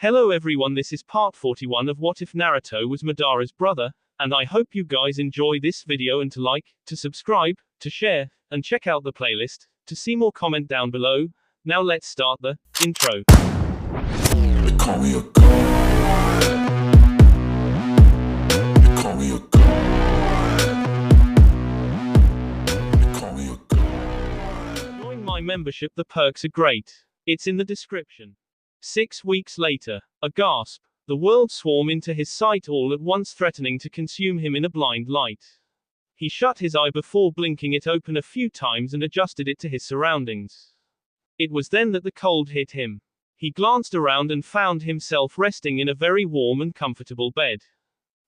Hello everyone, this is part 41 of What If Naruto Was Madara's Brother, and I hope you guys enjoy this video and to like, to subscribe, to share, and check out the playlist, to see more comment down below. Now let's start the intro. They call me a god. They call me a god. They call me a god. Join my membership, the perks are great. It's in the description. 6 weeks later, a gasp. The world swarmed into his sight all at once, threatening to consume him in a blind light. He shut his eye before blinking it open a few times and adjusted it to his surroundings. It was then that the cold hit him. He glanced around and found himself resting in a very warm and comfortable bed.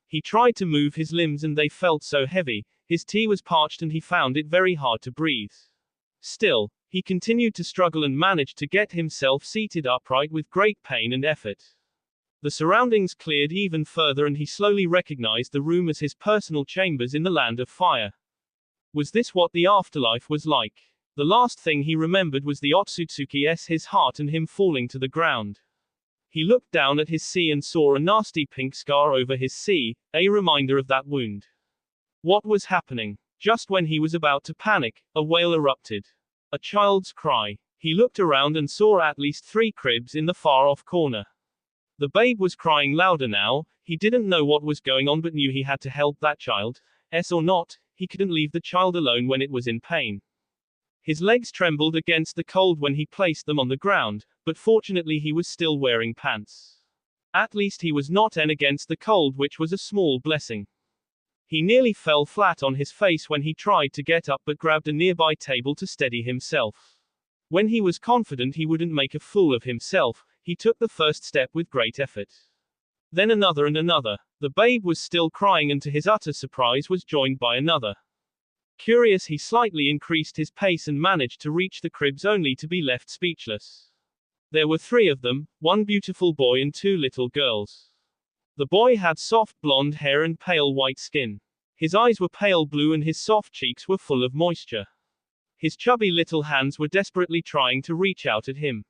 He tried to move his limbs and they felt so heavy, his tea was parched and he found it very hard to breathe. Still, he continued to struggle and managed to get himself seated upright with great pain and effort. The surroundings cleared even further and he slowly recognized the room as his personal chambers in the land of fire. Was this what the afterlife was like? The last thing he remembered was the Otsutsuki's his heart and him falling to the ground. He looked down at his sea and saw a nasty pink scar over his sea, a reminder of that wound. What was happening? Just when he was about to panic, a wail erupted. A child's cry. He looked around and saw at least 3 cribs in the far-off corner. The babe was crying louder now. He didn't know what was going on but knew he had to help that child. Or not, he couldn't leave the child alone when it was in pain. His legs trembled against the cold when he placed them on the ground, but fortunately he was still wearing pants. At least he was not against the cold, which was a small blessing. He nearly fell flat on his face when he tried to get up but grabbed a nearby table to steady himself. When he was confident he wouldn't make a fool of himself, he took the first step with great effort. Then another and another. The babe was still crying and to his utter surprise was joined by another. Curious, he slightly increased his pace and managed to reach the cribs only to be left speechless. There were 3 of them, 1 beautiful boy and 2 little girls. The boy had soft blonde hair and pale white skin. His eyes were pale blue and his soft cheeks were full of moisture. His chubby little hands were desperately trying to reach out at him.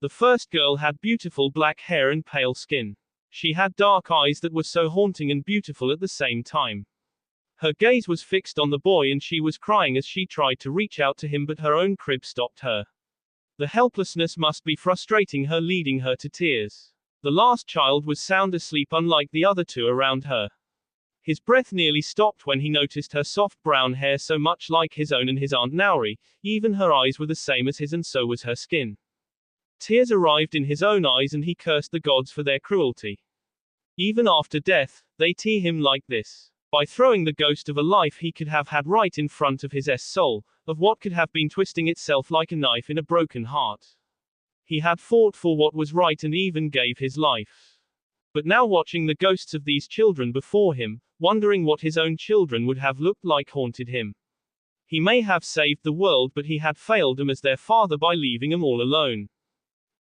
The first girl had beautiful black hair and pale skin. She had dark eyes that were so haunting and beautiful at the same time. Her gaze was fixed on the boy and she was crying as she tried to reach out to him, but her own crib stopped her. The helplessness must be frustrating her, leading her to tears. The last child was sound asleep, unlike the other 2 around her. His breath nearly stopped when he noticed her soft brown hair, so much like his own and his Aunt Nauri. Even her eyes were the same as his and so was her skin. Tears arrived in his own eyes and he cursed the gods for their cruelty. Even after death, they tease him like this. By throwing the ghost of a life he could have had right in front of his soul, of what could have been twisting itself like a knife in a broken heart. He had fought for what was right and even gave his life. But now watching the ghosts of these children before him, wondering what his own children would have looked like, haunted him. He may have saved the world, but he had failed them as their father by leaving them all alone.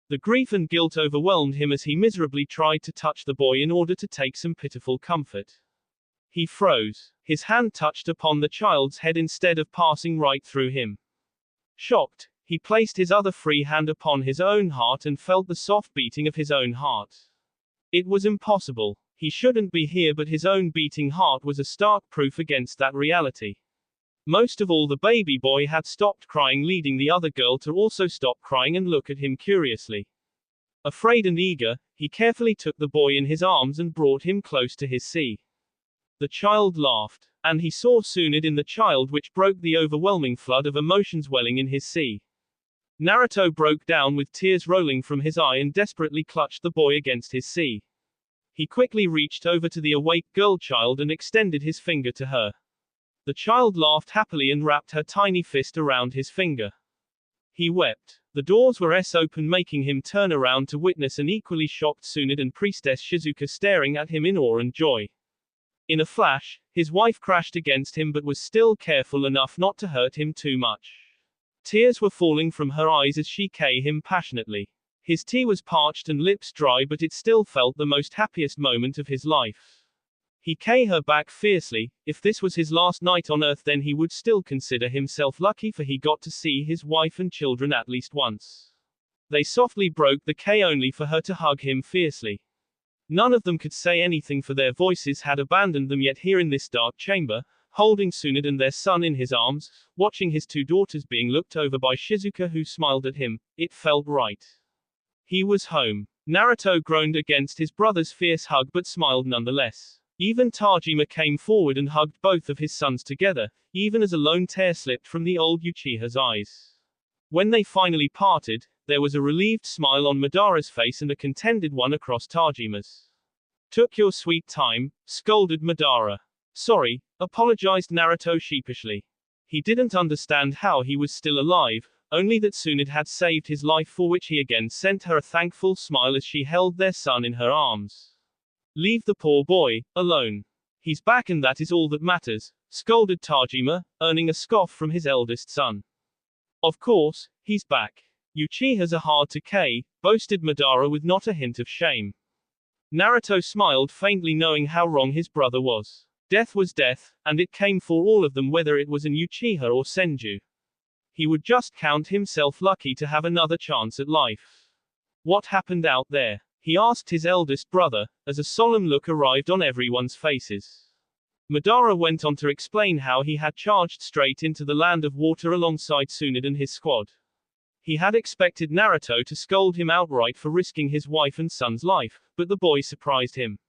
The grief and guilt overwhelmed him as he miserably tried to touch the boy in order to take some pitiful comfort. He froze. His hand touched upon the child's head instead of passing right through him. Shocked, he placed his other free hand upon his own heart and felt the soft beating of his own heart. It was impossible. He shouldn't be here, but his own beating heart was a stark proof against that reality. Most of all, the baby boy had stopped crying, leading the other girl to also stop crying and look at him curiously. Afraid and eager, he carefully took the boy in his arms and brought him close to his sea. The child laughed, and he saw soon it in the child which broke the overwhelming flood of emotions welling in his sea. Naruto broke down with tears rolling from his eye and desperately clutched the boy against his sea. He quickly reached over to the awake girl child and extended his finger to her. The child laughed happily and wrapped her tiny fist around his finger. He wept. The doors were open, making him turn around to witness an equally shocked Tsunade and priestess Shizuka staring at him in awe and joy. In a flash, his wife crashed against him but was still careful enough not to hurt him too much. Tears were falling from her eyes as she kissed him passionately. His tea was parched and lips dry, but it still felt the most happiest moment of his life. He kissed her back fiercely. If this was his last night on earth, then he would still consider himself lucky, for he got to see his wife and children at least once. They softly broke the K only for her to hug him fiercely. None of them could say anything for their voices had abandoned them, yet here in this dark chamber, holding Tsunade and their son in his arms, watching his two daughters being looked over by Shizuka who smiled at him, it felt right. He was home. Naruto groaned against his brother's fierce hug but smiled nonetheless. Even Tajima came forward and hugged both of his sons together, even as a lone tear slipped from the old Uchiha's eyes. When they finally parted, there was a relieved smile on Madara's face and a contented one across Tajima's. Took your sweet time, scolded Madara. Sorry, apologized Naruto sheepishly. He didn't understand how he was still alive, only that Tsunade had saved his life, for which he again sent her a thankful smile as she held their son in her arms. Leave the poor boy alone. He's back and that is all that matters, scolded Tajima, earning a scoff from his eldest son. Of course, he's back. Uchihas are hard to K, boasted Madara with not a hint of shame. Naruto smiled faintly, knowing how wrong his brother was. Death was death, and it came for all of them, whether it was an Uchiha or Senju. He would just count himself lucky to have another chance at life. What happened out there? He asked his eldest brother, as a solemn look arrived on everyone's faces. Madara went on to explain how he had charged straight into the land of water alongside Tsunade and his squad. He had expected Naruto to scold him outright for risking his wife and son's life, but the boy surprised him.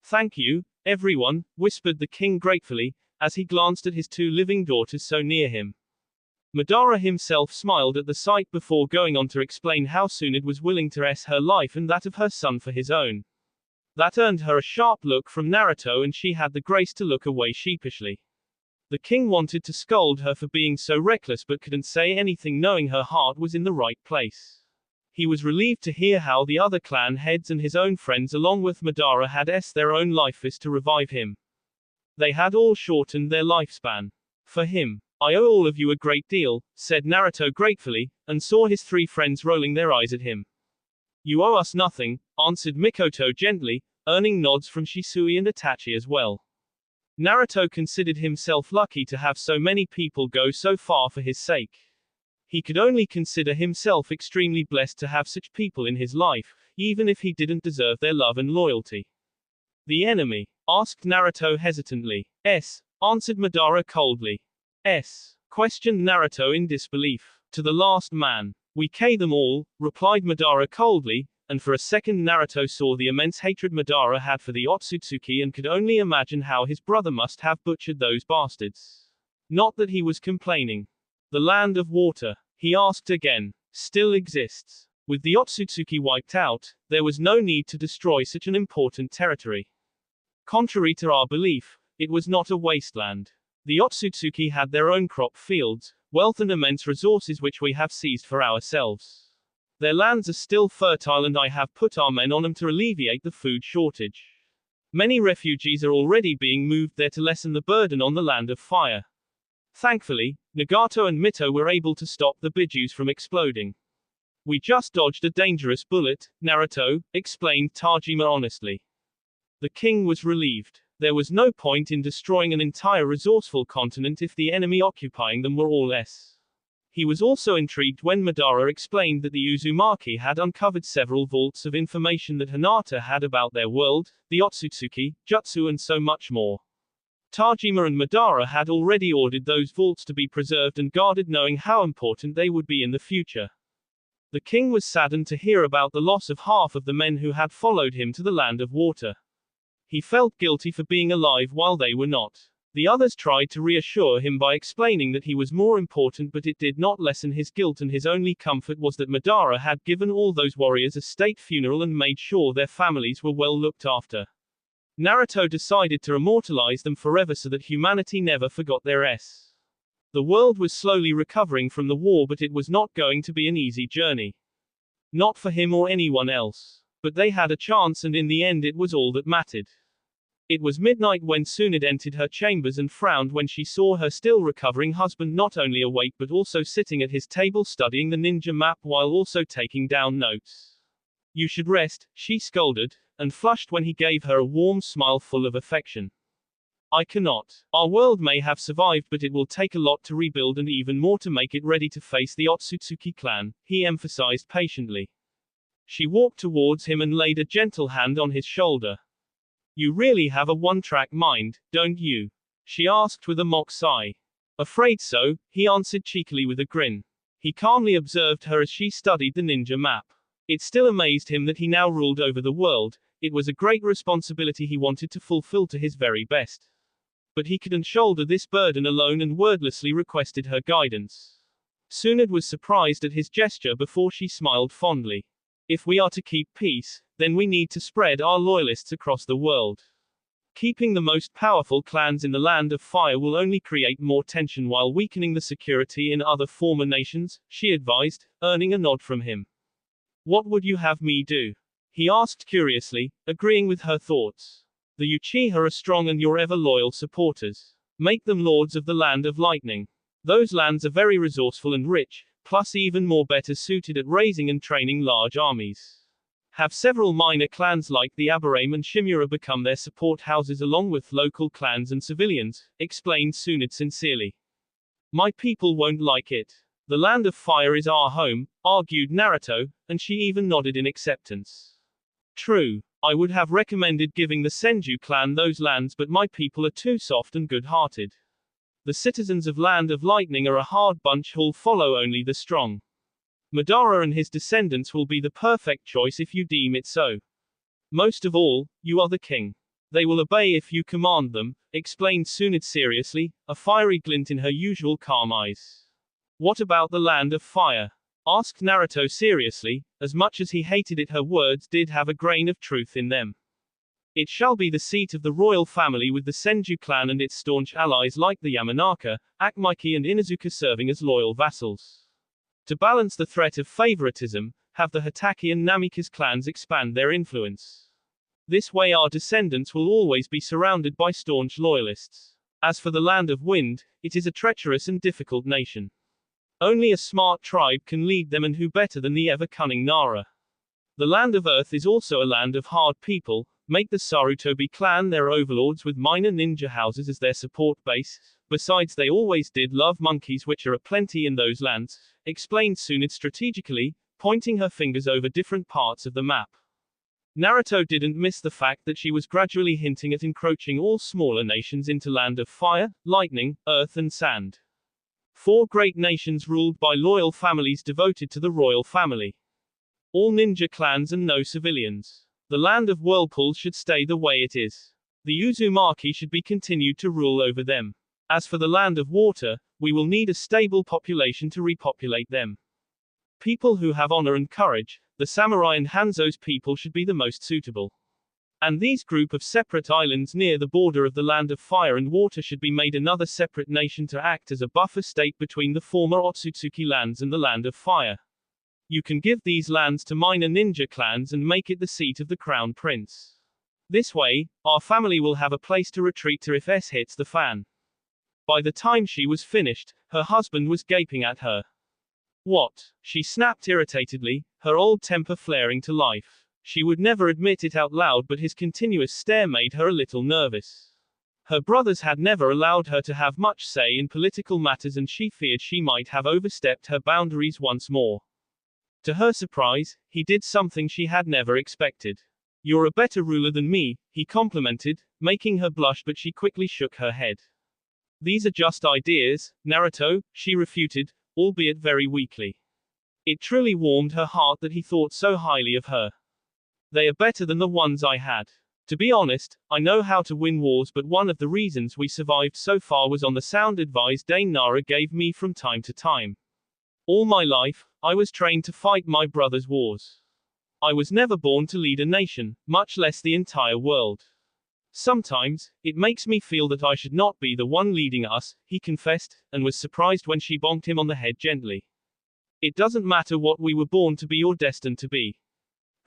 Thank you, everyone, whispered the king gratefully, as he glanced at his two living daughters so near him. Madara himself smiled at the sight before going on to explain how Tsunade was willing to risk her life and that of her son for his own. That earned her a sharp look from Naruto and she had the grace to look away sheepishly. The king wanted to scold her for being so reckless but couldn't say anything, knowing her heart was in the right place. He was relieved to hear how the other clan heads and his own friends along with Madara had their own lifes to revive him. They had all shortened their lifespan. For him. I owe all of you a great deal, said Naruto gratefully, and saw his three friends rolling their eyes at him. You owe us nothing, answered Mikoto gently, earning nods from Shisui and Itachi as well. Naruto considered himself lucky to have so many people go so far for his sake. He could only consider himself extremely blessed to have such people in his life, even if he didn't deserve their love and loyalty. The enemy? Asked Naruto hesitantly. Answered Madara coldly. Questioned Naruto in disbelief. To the last man. We K them all, replied Madara coldly, and for a second Naruto saw the immense hatred Madara had for the Otsutsuki and could only imagine how his brother must have butchered those bastards. Not that he was complaining. The land of water, he asked again, still exists. With the Otsutsuki wiped out, there was no need to destroy such an important territory. Contrary to our belief, it was not a wasteland. The Otsutsuki had their own crop fields, wealth and immense resources which we have seized for ourselves. Their lands are still fertile and I have put our men on them to alleviate the food shortage. Many refugees are already being moved there to lessen the burden on the land of fire. Thankfully, Nagato and Mito were able to stop the bijus from exploding. We just dodged a dangerous bullet, Naruto, explained Tajima honestly. The king was relieved. There was no point in destroying an entire resourceful continent if the enemy occupying them were all S. He was also intrigued when Madara explained that the Uzumaki had uncovered several vaults of information that Hinata had about their world, the Otsutsuki, Jutsu and so much more. Tajima and Madara had already ordered those vaults to be preserved and guarded, knowing how important they would be in the future. The king was saddened to hear about the loss of half of the men who had followed him to the land of water. He felt guilty for being alive while they were not. The others tried to reassure him by explaining that he was more important, but it did not lessen his guilt, and his only comfort was that Madara had given all those warriors a state funeral and made sure their families were well looked after. Naruto decided to immortalize them forever so that humanity never forgot their S. The world was slowly recovering from the war, but it was not going to be an easy journey. Not for him or anyone else. But they had a chance, and in the end it was all that mattered. It was midnight when Tsunade entered her chambers and frowned when she saw her still recovering husband not only awake but also sitting at his table studying the ninja map while also taking down notes. You should rest, she scolded, and flushed when he gave her a warm smile full of affection. I cannot. Our world may have survived, but it will take a lot to rebuild and even more to make it ready to face the Otsutsuki clan, he emphasized patiently. She walked towards him and laid a gentle hand on his shoulder. You really have a one-track mind, don't you? She asked with a mock sigh. Afraid so, he answered cheekily with a grin. He calmly observed her as she studied the ninja map. It still amazed him that he now ruled over the world. It was a great responsibility he wanted to fulfill to his very best. But he couldn't shoulder this burden alone and wordlessly requested her guidance. Sunad was surprised at his gesture before she smiled fondly. If we are to keep peace, then we need to spread our loyalists across the world. Keeping the most powerful clans in the Land of Fire will only create more tension while weakening the security in other former nations, she advised, earning a nod from him. What would you have me do? He asked curiously, agreeing with her thoughts. The Uchiha are strong and your ever loyal supporters. Make them lords of the Land of Lightning. Those lands are very resourceful and rich, plus even more better suited at raising and training large armies. Have several minor clans like the Aburame and Shimura become their support houses along with local clans and civilians, explained Sunad sincerely. My people won't like it. The Land of Fire is our home, argued Naruto, and she even nodded in acceptance. True. I would have recommended giving the Senju clan those lands, but my people are too soft and good-hearted. The citizens of Land of Lightning are a hard bunch who'll follow only the strong. Madara and his descendants will be the perfect choice if you deem it so. Most of all, you are the king. They will obey if you command them, explained Sunad seriously, a fiery glint in her usual calm eyes. What about the Land of Fire? Asked Naruto seriously, as much as he hated it her words did have a grain of truth in them. It shall be the seat of the royal family with the Senju clan and its staunch allies like the Yamanaka, Akamaiki and Inuzuka serving as loyal vassals. To balance the threat of favoritism, have the Hatake and Namikaze clans expand their influence. This way our descendants will always be surrounded by staunch loyalists. As for the Land of Wind, it is a treacherous and difficult nation. Only a smart tribe can lead them, and who better than the ever-cunning Nara? The Land of Earth is also a land of hard people. Make the Sarutobi clan their overlords with minor ninja houses as their support base. Besides, they always did love monkeys, which are aplenty in those lands, explained Sunad strategically, pointing her fingers over different parts of the map. Naruto didn't miss the fact that she was gradually hinting at encroaching all smaller nations into Land of Fire, Lightning, Earth and Sand. 4 great nations ruled by loyal families devoted to the royal family. All ninja clans and no civilians. The Land of Whirlpools should stay the way it is. The Uzumaki should be continued to rule over them. As for the Land of Water, we will need a stable population to repopulate them. People who have honor and courage, the samurai and Hanzo's people should be the most suitable. And these group of separate islands near the border of the Land of Fire and Water should be made another separate nation to act as a buffer state between the former Otsutsuki lands and the Land of Fire. You can give these lands to minor ninja clans and make it the seat of the crown prince. This way, our family will have a place to retreat to if S hits the fan. By the time she was finished, her husband was gaping at her. What? She snapped irritatedly, her old temper flaring to life. She would never admit it out loud, but his continuous stare made her a little nervous. Her brothers had never allowed her to have much say in political matters, and she feared she might have overstepped her boundaries once more. To her surprise, he did something she had never expected. You're a better ruler than me, he complimented, making her blush, but she quickly shook her head. These are just ideas, Naruto, she refuted, albeit very weakly. It truly warmed her heart that he thought so highly of her. They are better than the ones I had. To be honest, I know how to win wars, but one of the reasons we survived so far was on the sound advice Dane Nara gave me from time to time. All my life, I was trained to fight my brother's wars. I was never born to lead a nation, much less the entire world. Sometimes, it makes me feel that I should not be the one leading us, he confessed, and was surprised when she bonked him on the head gently. It doesn't matter what we were born to be or destined to be.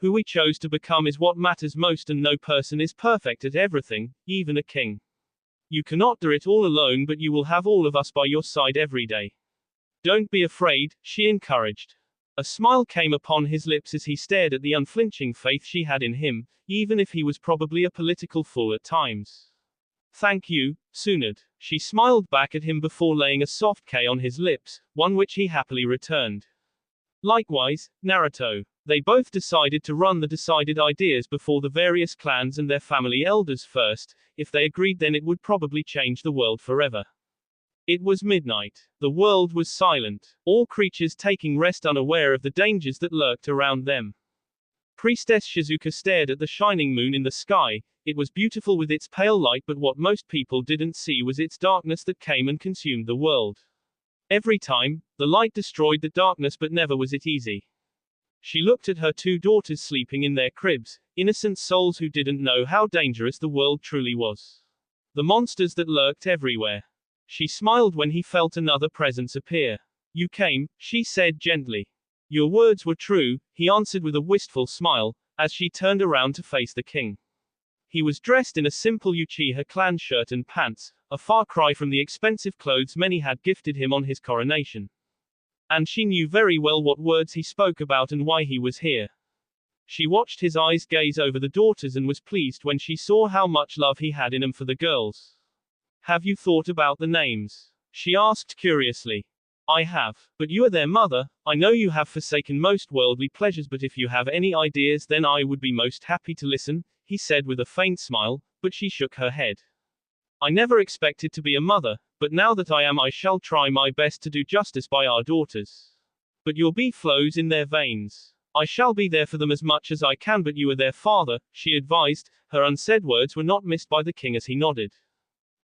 Who we chose to become is what matters most, and no person is perfect at everything, even a king. You cannot do it all alone, but you will have all of us by your side every day. Don't be afraid, she encouraged. A smile came upon his lips as he stared at the unflinching faith she had in him, even if he was probably a political fool at times. Thank you, Tsunade. She smiled back at him before laying a soft K on his lips, one which he happily returned. Likewise, Naruto. They both decided to run the decided ideas before the various clans and their family elders first. If they agreed, then it would probably change the world forever. It was midnight. The world was silent, all creatures taking rest, unaware of the dangers that lurked around them. Priestess Shizuka stared at the shining moon in the sky. It was beautiful with its pale light, but what most people didn't see was its darkness that came and consumed the world. Every time, the light destroyed the darkness, but never was it easy. She looked at her two daughters sleeping in their cribs, innocent souls who didn't know how dangerous the world truly was. The monsters that lurked everywhere. She smiled when he felt another presence appear. You came, she said gently. Your words were true, he answered with a wistful smile, as she turned around to face the king. He was dressed in a simple Uchiha clan shirt and pants, a far cry from the expensive clothes many had gifted him on his coronation. And she knew very well what words he spoke about and why he was here. She watched his eyes gaze over the daughters and was pleased when she saw how much love he had in him for the girls. Have you thought about the names? She asked curiously. I have, but you are their mother. I know you have forsaken most worldly pleasures, but if you have any ideas, then I would be most happy to listen, he said with a faint smile, but she shook her head. I never expected to be a mother, but now that I am, I shall try my best to do justice by our daughters. But your bee flows in their veins. I shall be there for them as much as I can, but you are their father, she advised. Her unsaid words were not missed by the king as he nodded.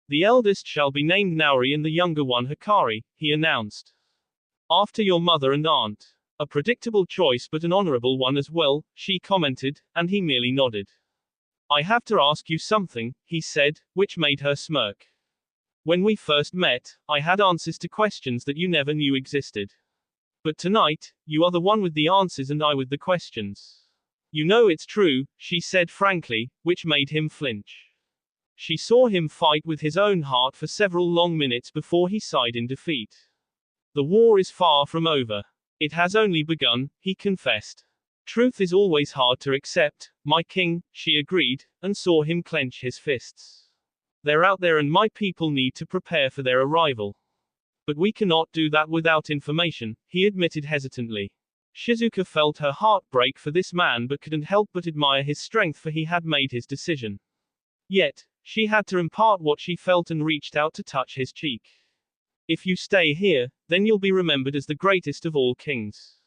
The eldest shall be named Naori and the younger one Hikari, he announced. After your mother and aunt. A predictable choice, but an honorable one as well, she commented, and he merely nodded. I have to ask you something, he said, which made her smirk. When we first met, I had answers to questions that you never knew existed. But tonight, you are the one with the answers and I with the questions. You know it's true, she said frankly, which made him flinch. She saw him fight with his own heart for several long minutes before he sighed in defeat. The war is far from over. It has only begun, he confessed. Truth is always hard to accept, my king, she agreed, and saw him clench his fists. They're out there and my people need to prepare for their arrival. But we cannot do that without information, he admitted hesitantly. Shizuka felt her heart break for this man but couldn't help but admire his strength, for he had made his decision. Yet, she had to impart what she felt and reached out to touch his cheek. If you stay here, then you'll be remembered as the greatest of all kings.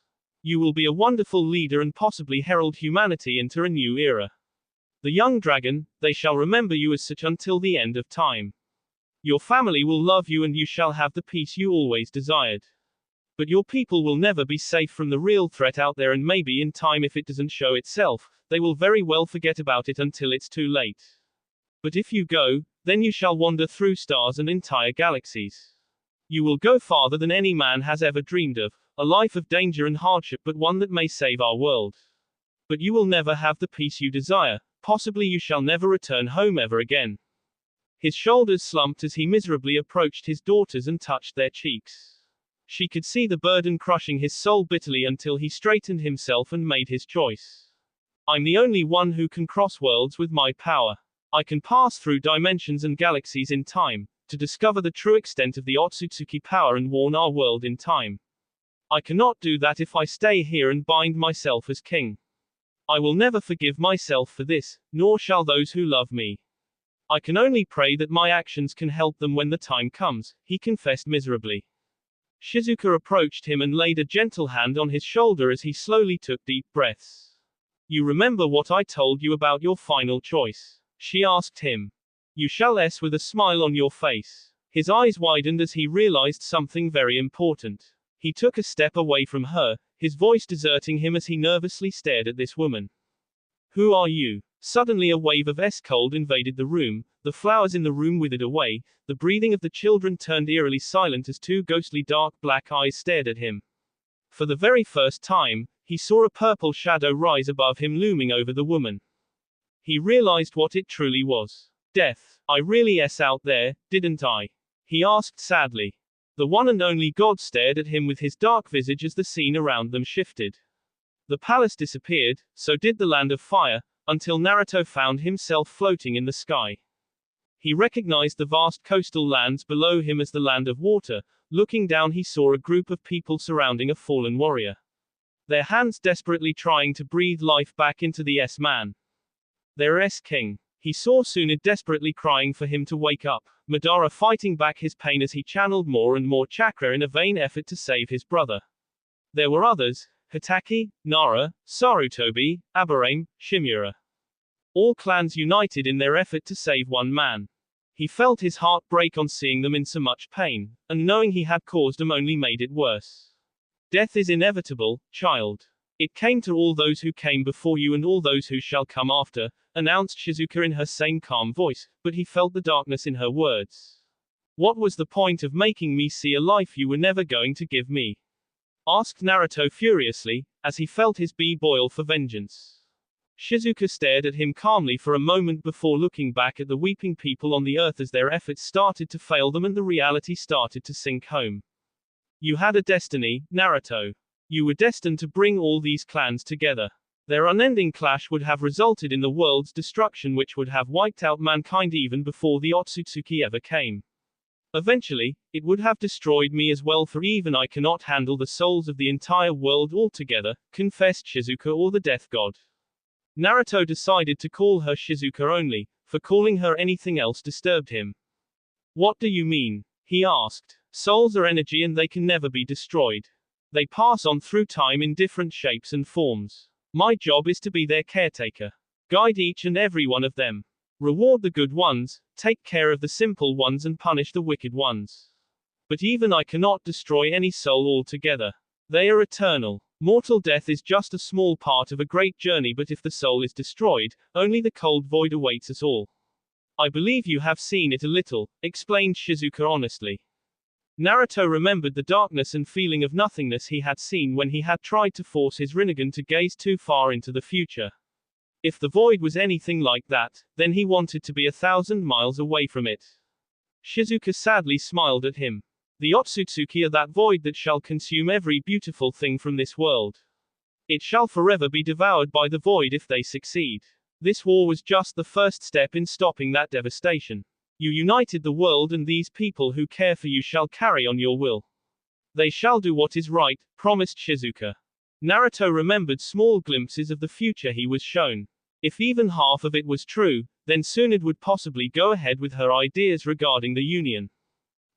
You will be a wonderful leader and possibly herald humanity into a new era. The young dragon, they shall remember you as such until the end of time. Your family will love you and you shall have the peace you always desired. But your people will never be safe from the real threat out there, and maybe in time, if it doesn't show itself, they will very well forget about it until it's too late. But if you go, then you shall wander through stars and entire galaxies. You will go farther than any man has ever dreamed of, a life of danger and hardship, but one that may save our world. But you will never have the peace you desire, possibly you shall never return home ever again. His shoulders slumped as he miserably approached his daughters and touched their cheeks. She could see the burden crushing his soul bitterly until he straightened himself and made his choice. I'm the only one who can cross worlds with my power. I can pass through dimensions and galaxies in time, to discover the true extent of the Otsutsuki power and warn our world in time. I cannot do that if I stay here and bind myself as king. I will never forgive myself for this, nor shall those who love me. I can only pray that my actions can help them when the time comes, he confessed miserably. Shizuka approached him and laid a gentle hand on his shoulder as he slowly took deep breaths. You remember what I told you about your final choice? She asked him. You shall with a smile on your face. His eyes widened as he realized something very important. He took a step away from her, his voice deserting him as he nervously stared at this woman. Who are you? Suddenly a wave of cold invaded the room, the flowers in the room withered away, the breathing of the children turned eerily silent as two ghostly dark black eyes stared at him. For the very first time, he saw a purple shadow rise above him, looming over the woman. He realized what it truly was. Death. I really out there, didn't I? He asked sadly. The one and only God stared at him with his dark visage as the scene around them shifted. The palace disappeared, so did the land of fire, until Naruto found himself floating in the sky. He recognized the vast coastal lands below him as the land of water. Looking down, he saw a group of people surrounding a fallen warrior. Their hands desperately trying to breathe life back into the S-man. Their S-king. He saw Tsunade desperately crying for him to wake up. Madara fighting back his pain as he channeled more and more chakra in a vain effort to save his brother. There were others: Hitaki, Nara, Sarutobi, Aburame, Shimura. All clans united in their effort to save one man. He felt his heart break on seeing them in so much pain, and knowing he had caused them only made it worse. Death is inevitable, child. It came to all those who came before you and all those who shall come after, announced Shizuka in her same calm voice, but he felt the darkness in her words. What was the point of making me see a life you were never going to give me? Asked Naruto furiously, as he felt his bee boil for vengeance. Shizuka stared at him calmly for a moment before looking back at the weeping people on the earth as their efforts started to fail them and the reality started to sink home. You had a destiny, Naruto. You were destined to bring all these clans together. Their unending clash would have resulted in the world's destruction, which would have wiped out mankind even before the Otsutsuki ever came. Eventually, it would have destroyed me as well, for even I cannot handle the souls of the entire world altogether, confessed Shizuka, or the death god. Naruto decided to call her Shizuka only, for calling her anything else disturbed him. What do you mean? He asked. Souls are energy and they can never be destroyed. They pass on through time in different shapes and forms. My job is to be their caretaker. Guide each and every one of them. Reward the good ones, take care of the simple ones and punish the wicked ones. But even I cannot destroy any soul altogether. They are eternal. Mortal death is just a small part of a great journey, but if the soul is destroyed, only the cold void awaits us all. I believe you have seen it a little, explained Shizuka honestly. Naruto remembered the darkness and feeling of nothingness he had seen when he had tried to force his Rinnegan to gaze too far into the future. If the void was anything like that, then he wanted to be 1,000 miles away from it. Shizuka sadly smiled at him. The Otsutsuki are that void that shall consume every beautiful thing from this world. It shall forever be devoured by the void if they succeed. This war was just the first step in stopping that devastation. You united the world, and these people who care for you shall carry on your will. They shall do what is right, promised Shizuka. Naruto remembered small glimpses of the future he was shown. If even half of it was true, then Tsunade would possibly go ahead with her ideas regarding the Union.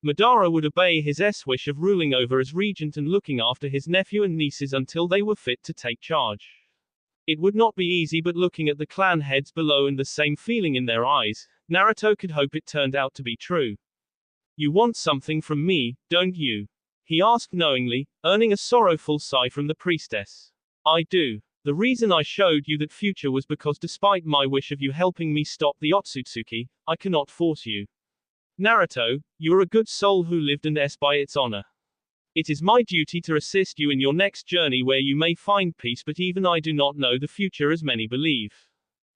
Madara would obey his wish of ruling over as regent and looking after his nephew and nieces until they were fit to take charge. It would not be easy, but looking at the clan heads below and the same feeling in their eyes, Naruto could hope it turned out to be true. You want something from me, don't you? He asked knowingly, earning a sorrowful sigh from the priestess. I do. The reason I showed you that future was because despite my wish of you helping me stop the Otsutsuki, I cannot force you. Naruto, you're a good soul who lived and by its honor. It is my duty to assist you in your next journey where you may find peace, but even I do not know the future as many believe.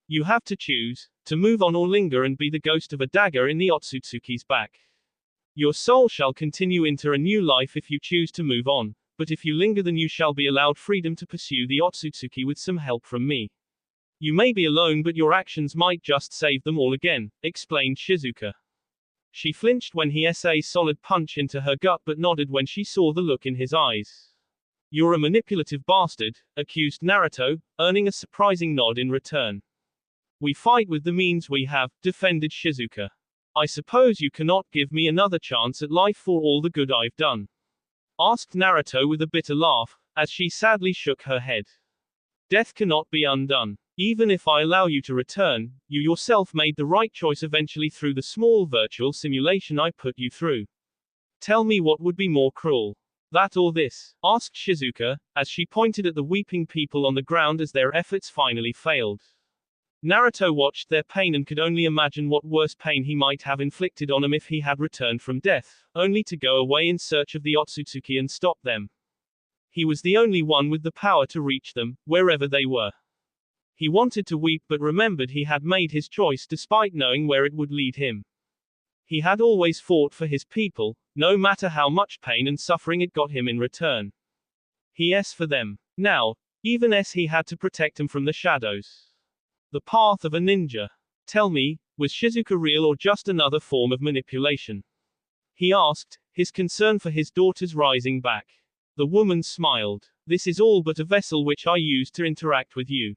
You have to choose, to move on or linger and be the ghost of a dagger in the Otsutsuki's back. Your soul shall continue into a new life if you choose to move on, but if you linger then you shall be allowed freedom to pursue the Otsutsuki with some help from me. You may be alone, but your actions might just save them all again, explained Shizuka. She flinched when he a solid punch into her gut, but nodded when she saw the look in his eyes. You're a manipulative bastard, accused Naruto, earning a surprising nod in return. We fight with the means we have, defended Shizuka. I suppose you cannot give me another chance at life for all the good I've done? Asked Naruto with a bitter laugh, as she sadly shook her head. Death cannot be undone. Even if I allow you to return, you yourself made the right choice eventually through the small virtual simulation I put you through. Tell me what would be more cruel. That or this? Asked Shizuka, as she pointed at the weeping people on the ground as their efforts finally failed. Naruto watched their pain and could only imagine what worse pain he might have inflicted on them if he had returned from death, only to go away in search of the Otsutsuki and stop them. He was the only one with the power to reach them, wherever they were. He wanted to weep but remembered he had made his choice despite knowing where it would lead him. He had always fought for his people, no matter how much pain and suffering it got him in return. He for them. Now, even he had to protect them from the shadows. The path of a ninja. Tell me, Was Shizuka real or just another form of manipulation? He asked, his concern for his daughter's rising back. The woman smiled. This is all but a vessel which I use to interact with you.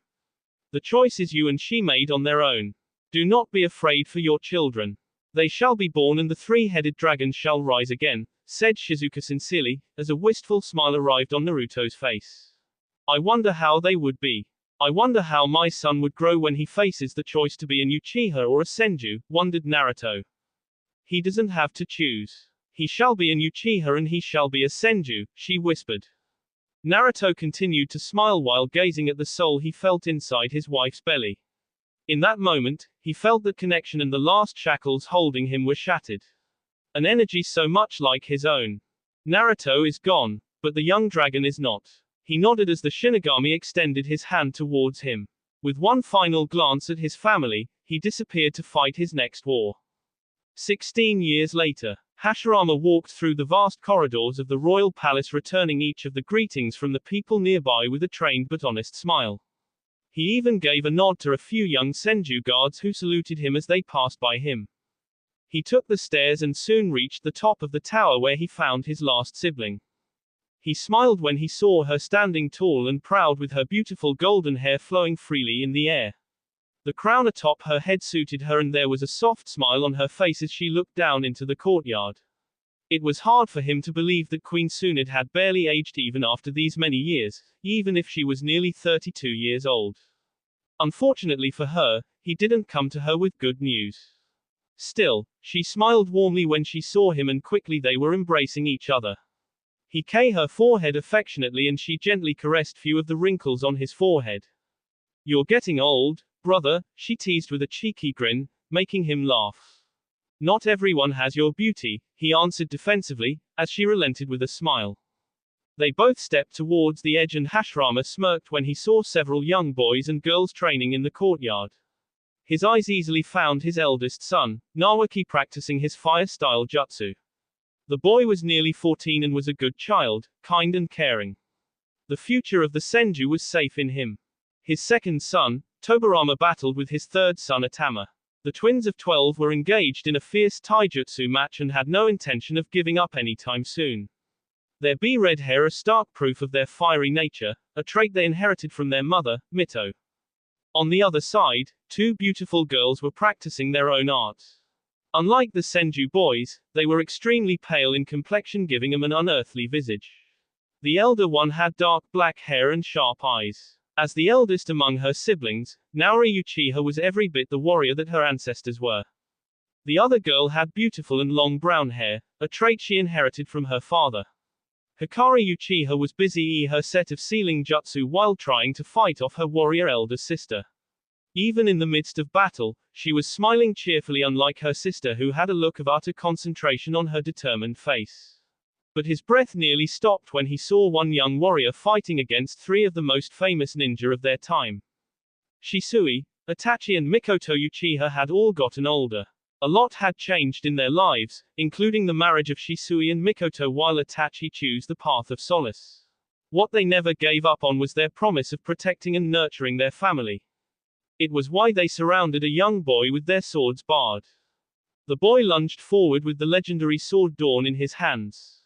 The choices you and she made on their own. Do not be afraid for your children. They shall be born and the three-headed dragon shall rise again, said Shizuka sincerely, as a wistful smile arrived on Naruto's face. I wonder how they would be. I wonder how my son would grow when he faces the choice to be an Uchiha or a Senju, wondered Naruto. He doesn't have to choose. He shall be an Uchiha and he shall be a Senju, she whispered. Naruto continued to smile while gazing at the soul he felt inside his wife's belly. In that moment, he felt that connection and the last shackles holding him were shattered. An energy so much like his own. Naruto is gone, but the young dragon is not. He nodded as the Shinigami extended his hand towards him. With one final glance at his family, he disappeared to fight his next war. 16 years later, Hashirama walked through the vast corridors of the royal palace, returning each of the greetings from the people nearby with a trained but honest smile. He even gave a nod to a few young Senju guards who saluted him as they passed by him. He took the stairs and soon reached the top of the tower where he found his last sibling. He smiled when he saw her standing tall and proud with her beautiful golden hair flowing freely in the air. The crown atop her head suited her and there was a soft smile on her face as she looked down into the courtyard. It was hard for him to believe that Queen Sunid had barely aged even after these many years, even if she was nearly 32 years old. Unfortunately for her, he didn't come to her with good news. Still, she smiled warmly when she saw him and quickly they were embracing each other. He kissed her forehead affectionately and she gently caressed few of the wrinkles on his forehead. You're getting old, brother, she teased with a cheeky grin, making him laugh. Not everyone has your beauty, he answered defensively, as she relented with a smile. They both stepped towards the edge and Hashirama smirked when he saw several young boys and girls training in the courtyard. His eyes easily found his eldest son, Nawaki, practicing his fire-style jutsu. The boy was nearly 14 and was a good child, kind and caring. The future of the Senju was safe in him. His second son, Tobirama, battled with his third son Atama. The twins of 12 were engaged in a fierce taijutsu match and had no intention of giving up anytime soon. Their red hair a stark proof of their fiery nature, a trait they inherited from their mother, Mito. On the other side, two beautiful girls were practicing their own arts. Unlike the Senju boys, they were extremely pale in complexion, giving them an unearthly visage. The elder one had dark black hair and sharp eyes. As the eldest among her siblings, Naori Uchiha was every bit the warrior that her ancestors were. The other girl had beautiful and long brown hair, a trait she inherited from her father. Hikari Uchiha was busy her set of sealing jutsu while trying to fight off her warrior elder sister. Even in the midst of battle, she was smiling cheerfully, unlike her sister who had a look of utter concentration on her determined face. But his breath nearly stopped when he saw one young warrior fighting against three of the most famous ninja of their time. Shisui, Itachi and Mikoto Uchiha had all gotten older. A lot had changed in their lives, including the marriage of Shisui and Mikoto, while Itachi chose the path of solace. What they never gave up on was their promise of protecting and nurturing their family. It was why they surrounded a young boy with their swords bared. The boy lunged forward with the legendary sword Dawn in his hands.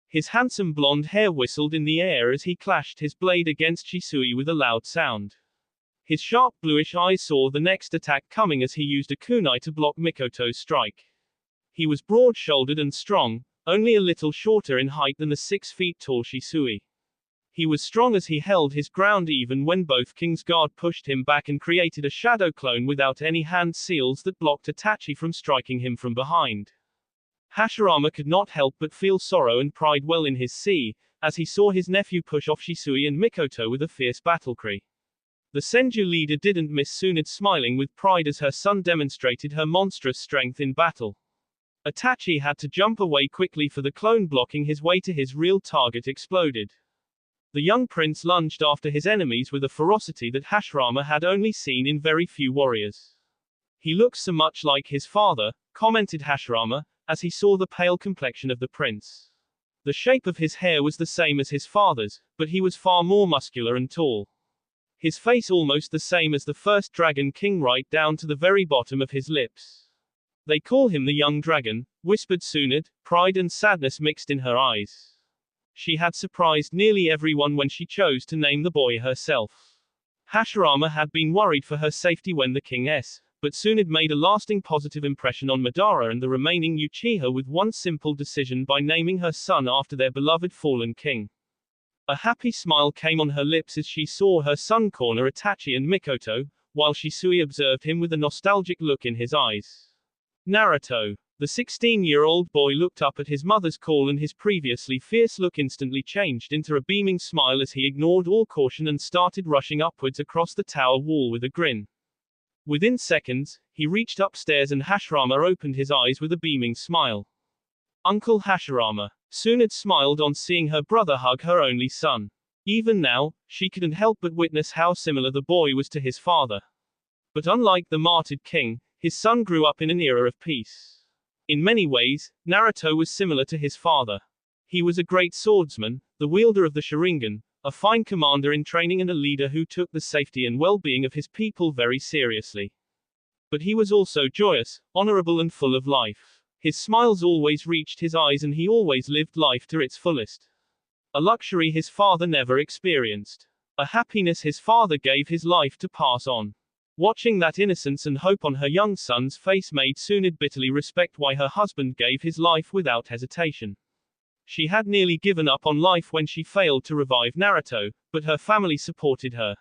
His handsome blonde hair whistled in the air as he clashed his blade against Shisui with a loud sound. His sharp bluish eyes saw the next attack coming as he used a kunai to block Mikoto's strike. He was broad-shouldered and strong, only a little shorter in height than the 6 feet tall Shisui. He was strong as he held his ground even when both King's Guard pushed him back and created a shadow clone without any hand seals that blocked Itachi from striking him from behind. Hashirama could not help but feel sorrow and pride well in his sea, as he saw his nephew push off Shisui and Mikoto with a fierce battlecry. The Senju leader didn't miss Sunid smiling with pride as her son demonstrated her monstrous strength in battle. Itachi had to jump away quickly for the clone blocking his way to his real target exploded. The young prince lunged after his enemies with a ferocity that Hashirama had only seen in very few warriors. He looks so much like his father, commented Hashirama, as he saw the pale complexion of the prince. The shape of his hair was the same as his father's, but he was far more muscular and tall. his face almost the same as the first Dragon King right down to the very bottom of his lips. They call him the young dragon, whispered Tsunade, pride and sadness mixed in her eyes. She had surprised nearly everyone when she chose to name the boy herself. Hashirama had been worried for her safety when the king's, but Tsunade made a lasting positive impression on Madara and the remaining Uchiha with one simple decision by naming her son after their beloved fallen king. A happy smile came on her lips as she saw her son corner Itachi and Mikoto, while Shisui observed him with a nostalgic look in his eyes. Naruto. The 16-year-old boy looked up at his mother's call and his previously fierce look instantly changed into a beaming smile as he ignored all caution and started rushing upwards across the tower wall with a grin. Within seconds, he reached upstairs and Hashirama opened his eyes with a beaming smile. Uncle Hashirama. Tsunade smiled on seeing her brother hug her only son. Even now, she couldn't help but witness how similar the boy was to his father. But unlike the martyred king, his son grew up in an era of peace. In many ways, Naruto was similar to his father. He was a great swordsman, the wielder of the Sharingan, a fine commander in training and a leader who took the safety and well-being of his people very seriously. But he was also joyous, honorable and full of life. His smiles always reached his eyes and he always lived life to its fullest. A luxury his father never experienced. A happiness his father gave his life to pass on. Watching that innocence and hope on her young son's face made Tsunade bitterly respect why her husband gave his life without hesitation. She had nearly given up on life when she failed to revive Naruto, but her family supported her.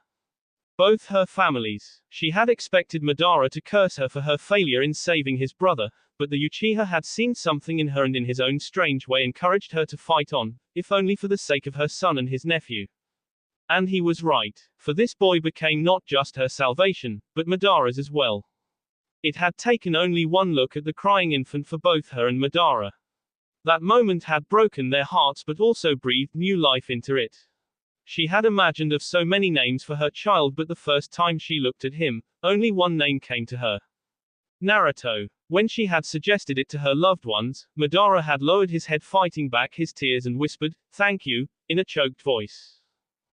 Both her families. She had expected Madara to curse her for her failure in saving his brother, but the Uchiha had seen something in her and in his own strange way encouraged her to fight on, if only for the sake of her son and his nephew. And he was right, for this boy became not just her salvation, but Madara's as well. It had taken only one look at the crying infant for both her and Madara. That moment had broken their hearts but also breathed new life into it. She had imagined of so many names for her child but the first time she looked at him, only one name came to her. Naruto. When she had suggested it to her loved ones, Madara had lowered his head fighting back his tears and whispered, "Thank you," in a choked voice.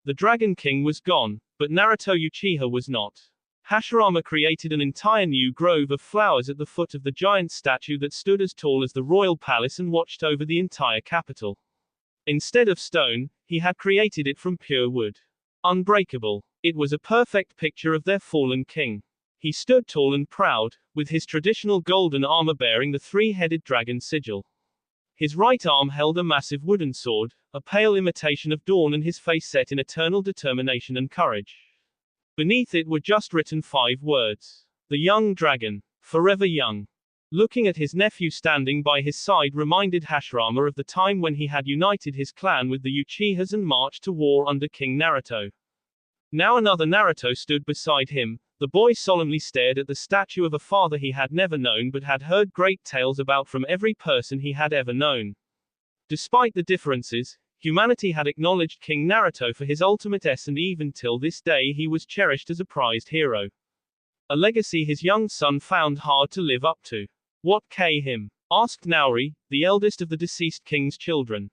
The Dragon King was gone, but Naruto Uchiha was not. Hashirama created an entire new grove of flowers at the foot of the giant statue that stood as tall as the royal palace and watched over the entire capital. Instead of stone, he had created it from pure wood. Unbreakable. It was a perfect picture of their fallen king. He stood tall and proud, with his traditional golden armor bearing the three-headed dragon sigil. His right arm held a massive wooden sword, a pale imitation of dawn, and his face set in eternal determination and courage. Beneath it were just written 5 words. The young dragon. Forever young. Looking at his nephew standing by his side reminded Hashirama of the time when he had united his clan with the Uchihas and marched to war under King Naruto. Now another Naruto stood beside him. The boy solemnly stared at the statue of a father he had never known but had heard great tales about from every person he had ever known. Despite the differences, humanity had acknowledged King Naruto for his ultimate essence, and even till this day he was cherished as a prized hero. A legacy his young son found hard to live up to. What him? Asked Naori, the eldest of the deceased king's children.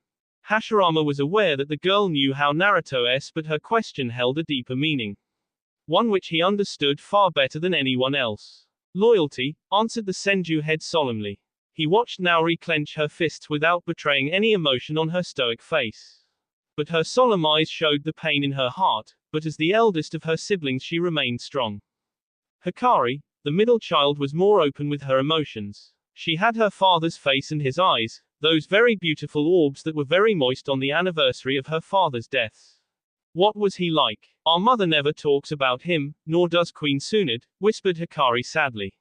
Hashirama was aware that the girl knew how Naruto's, but her question held a deeper meaning. One which he understood far better than anyone else. Loyalty, answered the Senju head solemnly. He watched Naori clench her fists without betraying any emotion on her stoic face. But her solemn eyes showed the pain in her heart, but as the eldest of her siblings she remained strong. Hikari, the middle child, was more open with her emotions. She had her father's face and his eyes, those very beautiful orbs that were very moist on the anniversary of her father's death. What was he like? Our mother never talks about him, nor does Queen Tsunade, whispered Hikari sadly.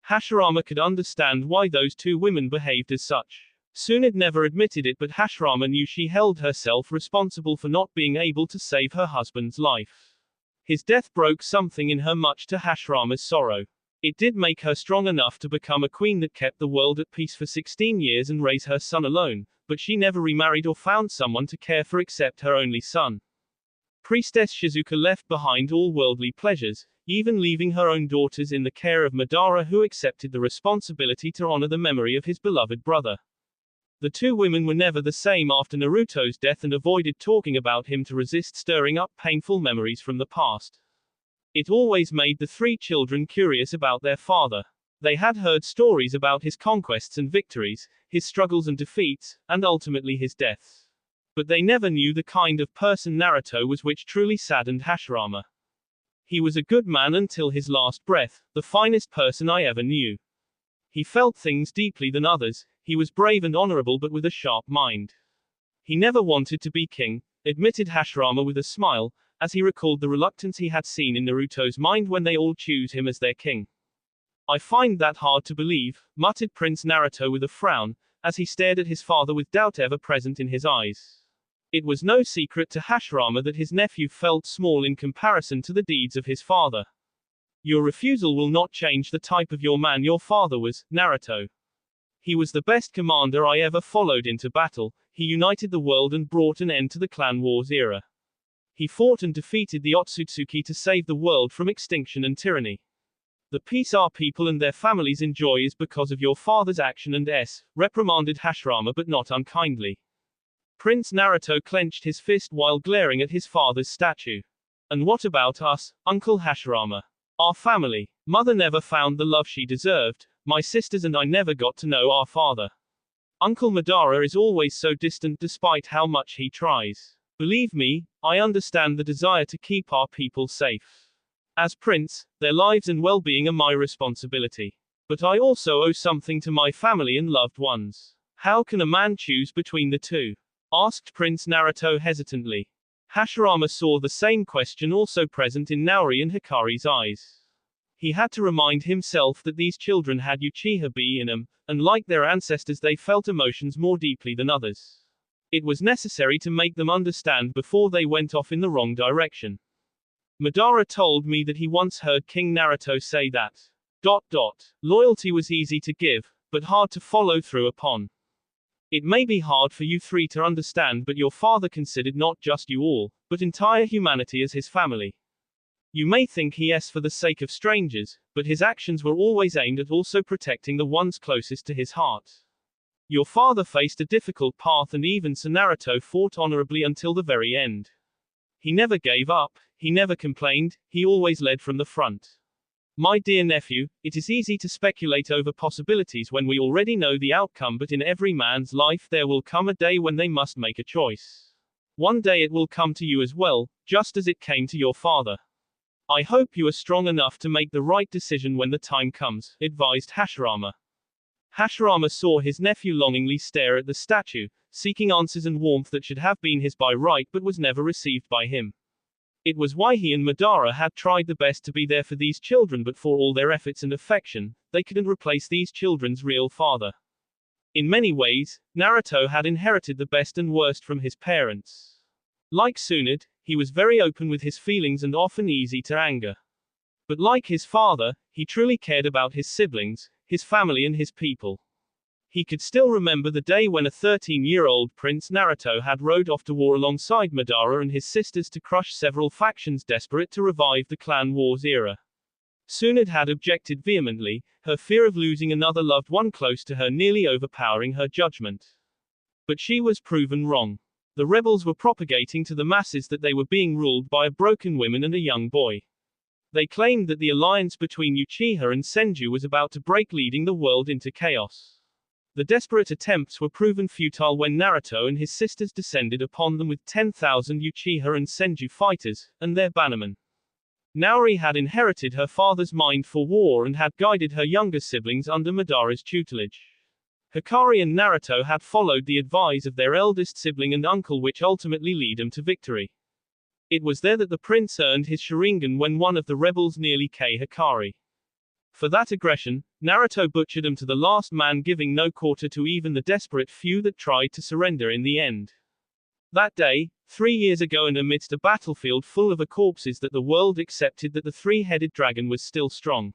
Hashirama could understand why those two women behaved as such. Tsunade never admitted it, but Hashirama knew she held herself responsible for not being able to save her husband's life. His death broke something in her, much to Hashirama's sorrow. It did make her strong enough to become a queen that kept the world at peace for 16 years and raise her son alone, but she never remarried or found someone to care for except her only son. Priestess Shizuka left behind all worldly pleasures, even leaving her own daughters in the care of Madara, who accepted the responsibility to honor the memory of his beloved brother. The two women were never the same after Naruto's death and avoided talking about him to resist stirring up painful memories from the past. It always made the three children curious about their father. They had heard stories about his conquests and victories, his struggles and defeats, and ultimately his deaths. But they never knew the kind of person Naruto was, which truly saddened Hashirama. He was a good man until his last breath, the finest person I ever knew. He felt things deeply than others, he was brave and honorable but with a sharp mind. He never wanted to be king, admitted Hashirama with a smile, as he recalled the reluctance he had seen in Naruto's mind when they all choose him as their king. I find that hard to believe, muttered Prince Naruto with a frown, as he stared at his father with doubt ever present in his eyes. It was no secret to Hashirama that his nephew felt small in comparison to the deeds of his father. Your refusal will not change the type of your man your father was, Naruto. He was the best commander I ever followed into battle, he united the world and brought an end to the clan wars era. He fought and defeated the Otsutsuki to save the world from extinction and tyranny. The peace our people and their families enjoy is because of your father's action and reprimanded Hashirama but not unkindly. Prince Naruto clenched his fist while glaring at his father's statue. And what about us, Uncle Hashirama? Our family. Mother never found the love she deserved, my sisters and I never got to know our father. Uncle Madara is always so distant despite how much he tries. Believe me, I understand the desire to keep our people safe. As prince, their lives and well-being are my responsibility. But I also owe something to my family and loved ones. How can a man choose between the two? Asked Prince Naruto hesitantly. Hashirama saw the same question also present in Naori and Hikari's eyes. He had to remind himself that these children had Uchiha in them, and like their ancestors they felt emotions more deeply than others. It was necessary to make them understand before they went off in the wrong direction. Madara told me that he once heard King Naruto say that, loyalty was easy to give, but hard to follow through upon. It may be hard for you three to understand, but your father considered not just you all, but entire humanity as his family. You may think he is for the sake of strangers, but his actions were always aimed at also protecting the ones closest to his heart. Your father faced a difficult path and even so Naruto fought honorably until the very end. He never gave up, he never complained, he always led from the front. My dear nephew, it is easy to speculate over possibilities when we already know the outcome, but in every man's life there will come a day when they must make a choice. One day it will come to you as well, just as it came to your father. I hope you are strong enough to make the right decision when the time comes, advised Hashirama. Hashirama saw his nephew longingly stare at the statue, seeking answers and warmth that should have been his by right but was never received by him. It was why he and Madara had tried the best to be there for these children, but for all their efforts and affection, they couldn't replace these children's real father. In many ways, Naruto had inherited the best and worst from his parents. Like Tsunade, he was very open with his feelings and often easy to anger. But like his father, he truly cared about his siblings, his family and his people. He could still remember the day when a 13-year-old Prince Naruto had rode off to war alongside Madara and his sisters to crush several factions desperate to revive the clan wars era. Tsunade had objected vehemently, her fear of losing another loved one close to her nearly overpowering her judgment. But she was proven wrong. The rebels were propagating to the masses that they were being ruled by a broken woman and a young boy. They claimed that the alliance between Uchiha and Senju was about to break, leading the world into chaos. The desperate attempts were proven futile when Naruto and his sisters descended upon them with 10,000 Uchiha and Senju fighters, and their bannermen. Naori had inherited her father's mind for war and had guided her younger siblings under Madara's tutelage. Hikari and Naruto had followed the advice of their eldest sibling and uncle, which ultimately led them to victory. It was there that the prince earned his Sharingan when one of the rebels nearly killed Hikari. For that aggression, Naruto butchered him to the last man, giving no quarter to even the desperate few that tried to surrender in the end. That day, 3 years ago, and amidst a battlefield full of corpses, that the world accepted that the three-headed dragon was still strong.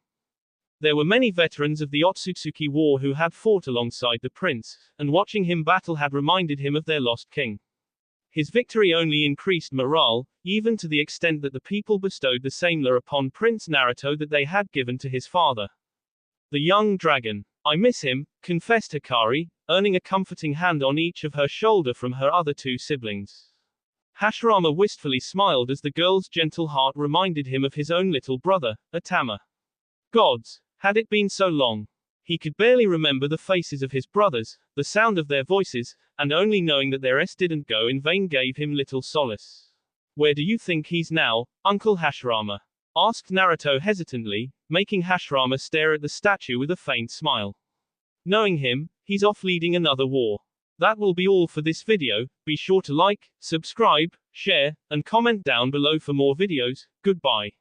There were many veterans of the Otsutsuki War who had fought alongside the prince, and watching him battle had reminded him of their lost king. His victory only increased morale, even to the extent that the people bestowed the same lore upon Prince Naruto that they had given to his father. The young dragon. I miss him, confessed Hikari, earning a comforting hand on each of her shoulder from her other two siblings. Hashirama wistfully smiled as the girl's gentle heart reminded him of his own little brother, Atama. Gods, had it been so long? He could barely remember the faces of his brothers, the sound of their voices, and only knowing that their s didn't go in vain gave him little solace. Where do you think he's now, Uncle Hashirama? Asked Naruto hesitantly, making Hashirama stare at the statue with a faint smile. Knowing him, he's off leading another war. That will be all for this video. Be sure to like, subscribe, share, and comment down below for more videos. Goodbye.